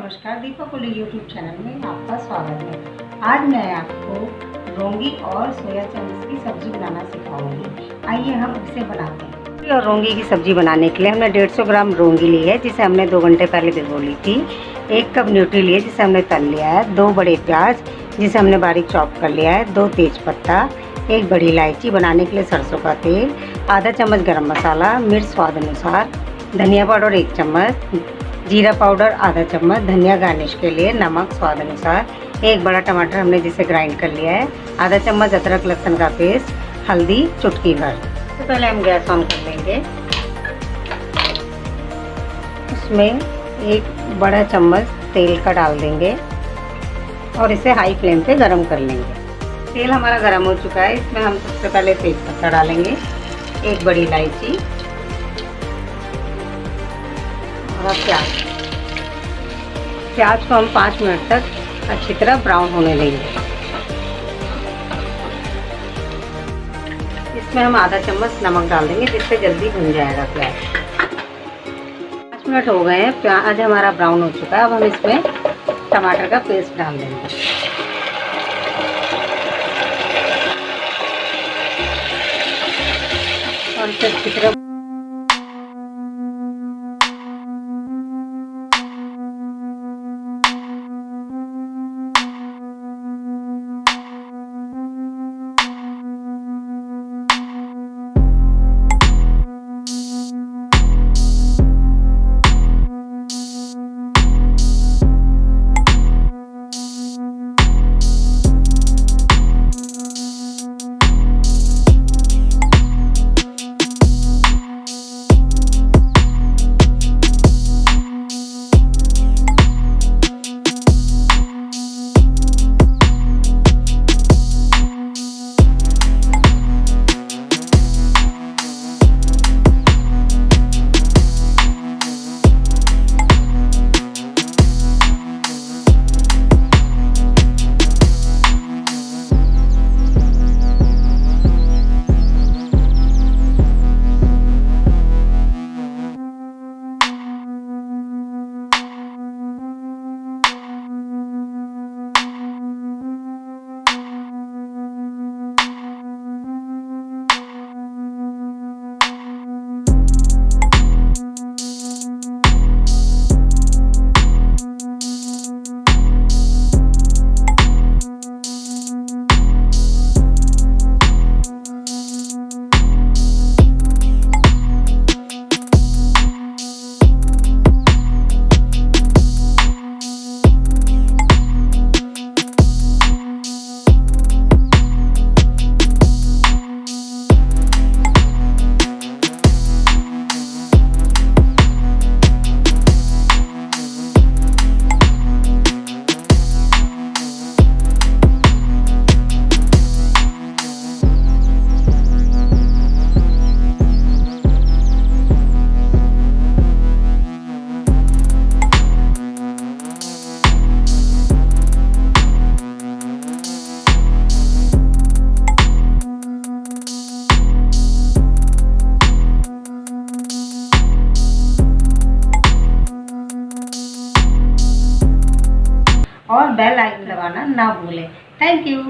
नमस्कार, Deepa Kohli YouTube channel में आपका स्वागत है। आज मैं आपको रोंगी और सोया चंक्स की सब्ज़ी बनाना सिखाऊंगी। आइए हम इसे बनाते हैं। और रोंगी की सब्ज़ी बनाने के लिए हमने 150 ग्राम रोंगी ली है, जिसे हमने 2 घंटे पहले भिगो ली थी। 1 कप न्यूट्री लिए, जिसे हमने तल लिया है। 2 बड़े प्याज, जिसे हमने बारीक चॉप कर लिया है। 2 तेज पत्ता, 1 बड़ी इलायची, बनाने के लिए सरसों का तेल, आधा चम्मच गरम मसाला, मिर्च स्वाद अनुसार, धनिया पाउडर 1 चम्मच, जीरा पाउडर आधा चम्मच, धनिया गार्निश के लिए, नमक स्वाद अनुसार, 1 बड़ा टमाटर हमने जिसे ग्राइंड कर लिया है, आधा चम्मच अदरक लहसुन का पेस्ट, हल्दी चुटकी भर। तो पहले हम गैस ऑन कर लेंगे। उसमें 1 बड़ा चम्मच तेल का डाल देंगे और इसे हाई फ्लेम पे गरम कर लेंगे। तेल हमारा गरम हो चुका है। इसमें हम सबसे पहले तेज पत्ता डालेंगे, 1 बड़ी इलायची और प्याज को हम 5 मिनट तक अच्छी तरह ब्राउन होने देंगे। इसमें हम आधा चम्मच नमक डाल देंगे, जिससे जल्दी भुन जाएगा प्याज। 5 मिनट हो गए हैं, प्याज हमारा ब्राउन हो चुका है। अब हम इसमें टमाटर का पेस्ट डाल देंगे और इसे अच्छी तरह और बेल आइकन दबाना ना भूलें। Thank you.